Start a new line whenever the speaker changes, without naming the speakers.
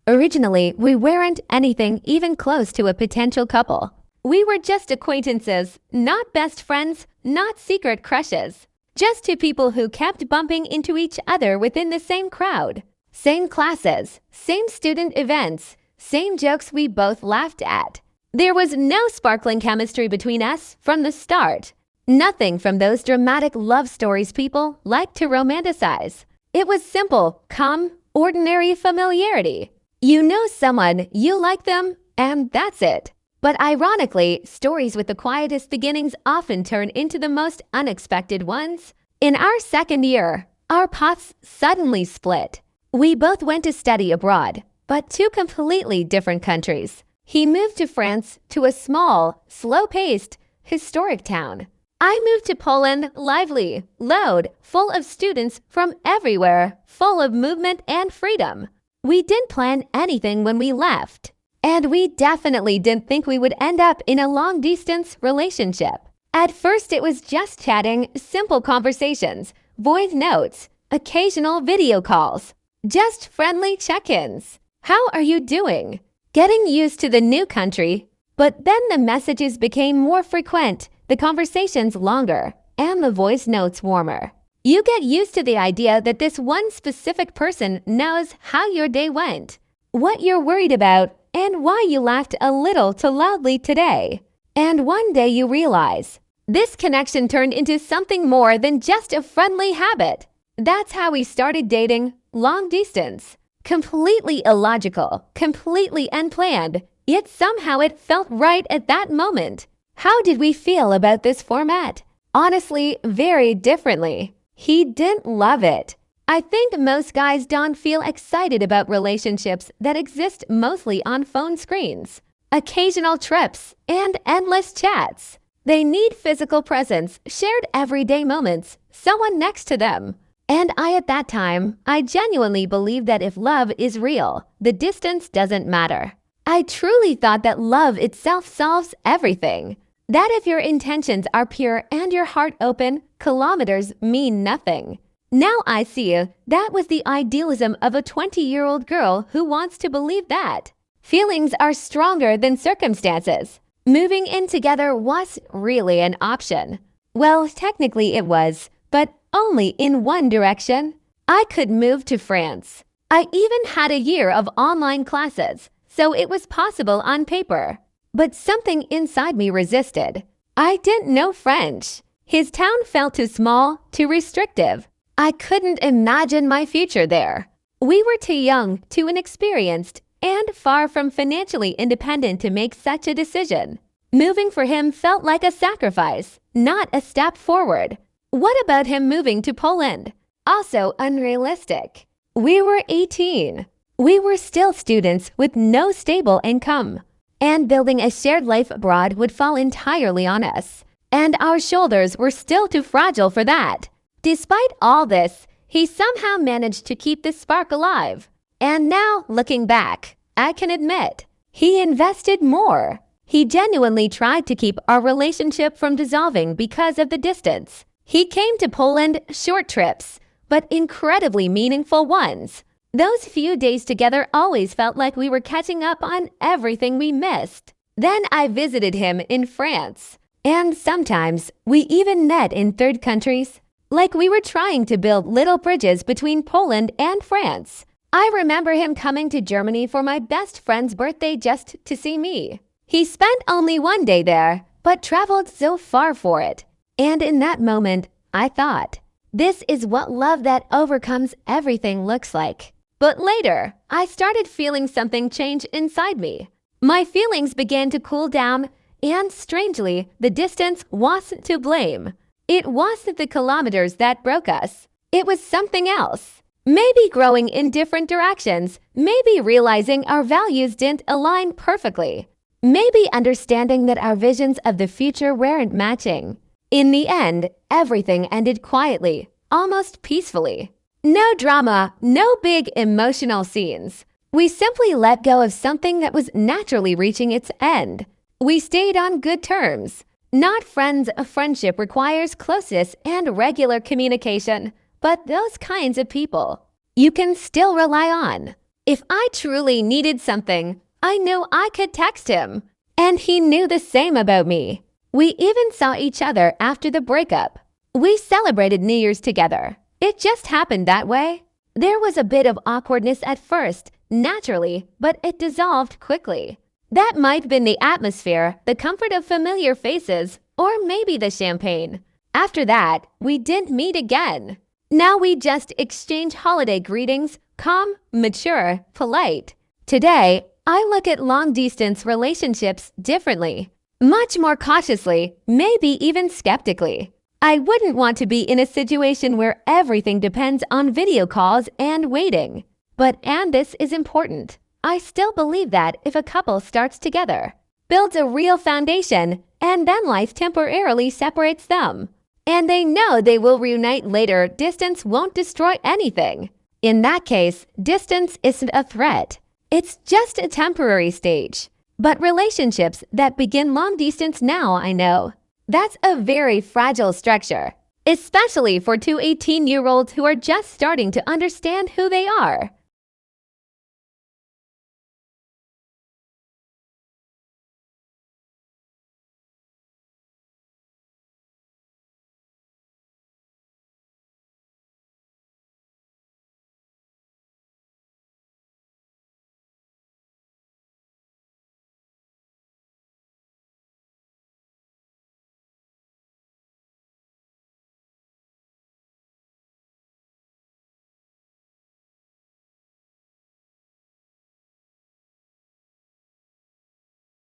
Originally, we weren't anything even close to a potential couple. We were just acquaintances, not best friends, not secret crushes. Just two people who kept bumping into each other within the same crowd. Same classes, same student events, same jokes we both laughed at. There was no sparkling chemistry between us from the start. Nothing from those dramatic love stories people like to romanticize. It was simple, calm, ordinary familiarity. You know someone, you like them, and that's it. But ironically, stories with the quietest beginnings often turn into the most unexpected ones. In our second year, our paths suddenly split. We both went to study abroad, but two completely different countries. He moved to France, to a small, slow-paced, historic town. I moved to Poland, lively, loud, full of students from everywhere, full of movement and freedom. We didn't plan anything when we left. And we definitely didn't think we would end up in a long-distance relationship. At first, it was just chatting, simple conversations, voice notes, occasional video calls, just friendly check-ins. How are you doing? Getting used to the new country. But then the messages became more frequent, the conversations longer, and the voice notes warmer. You get used to the idea that this one specific person knows how your day went, what you're worried about, and why you laughed a little too loudly today. And one day you realize, this connection turned into something more than just a friendly habit. That's how we started dating, long distance. Completely illogical, completely unplanned, yet somehow it felt right at that moment. How did we feel about this format? Honestly, very differently. He didn't love it. I think most guys don't feel excited about relationships that exist mostly on phone screens, occasional trips, and endless chats. They need physical presence, shared everyday moments, someone next to them. And at that time, I genuinely believed that if love is real, the distance doesn't matter. I truly thought that love itself solves everything. That if your intentions are pure and your heart open, kilometers mean nothing. Now I see that was the idealism of a 20-year-old girl who wants to believe that. Feelings are stronger than circumstances. Moving in together was really an option. Well, technically it was, but only in one direction. I could move to France. I even had a year of online classes, so it was possible on paper. But something inside me resisted. I didn't know French. His town felt too small, too restrictive. I couldn't imagine my future there. We were too young, too inexperienced, and far from financially independent to make such a decision. Moving for him felt like a sacrifice, not a step forward. What about him moving to Poland? Also unrealistic. We were 18. We were still students with no stable income. And building a shared life abroad would fall entirely on us. And our shoulders were still too fragile for that. Despite all this, he somehow managed to keep the spark alive. And now, looking back, I can admit, he invested more. He genuinely tried to keep our relationship from dissolving because of the distance. He came to Poland short trips, but incredibly meaningful ones. Those few days together always felt like we were catching up on everything we missed. Then I visited him in France. And sometimes we even met in third countries. Like we were trying to build little bridges between Poland and France. I remember him coming to Germany for my best friend's birthday just to see me. He spent only one day there, but traveled so far for it. And in that moment, I thought, this is what love that overcomes everything looks like. But later, I started feeling something change inside me. My feelings began to cool down, and strangely, the distance wasn't to blame. It wasn't the kilometers that broke us. It was something else. Maybe growing in different directions. Maybe realizing our values didn't align perfectly. Maybe understanding that our visions of the future weren't matching. In the end, everything ended quietly, almost peacefully. No drama, no big emotional scenes. We simply let go of something that was naturally reaching its end. We stayed on good terms. Not friends, a friendship requires closeness and regular communication, but those kinds of people you can still rely on. If I truly needed something, I knew I could text him. And he knew the same about me. We even saw each other after the breakup. We celebrated New Year's together. It just happened that way. There was a bit of awkwardness at first, naturally, but it dissolved quickly. That might have been the atmosphere, the comfort of familiar faces, or maybe the champagne. After that, we didn't meet again. Now we just exchange holiday greetings, calm, mature, polite. Today, I look at long-distance relationships differently, much more cautiously, maybe even skeptically. I wouldn't want to be in a situation where everything depends on video calls and waiting. And this is important. I still believe that if a couple starts together, builds a real foundation, and then life temporarily separates them, and they know they will reunite later, distance won't destroy anything. In that case, distance isn't a threat. It's just a temporary stage. But relationships that begin long distance now, I know, that's a very fragile structure, especially for two 18-year-olds who are just starting to understand who they are.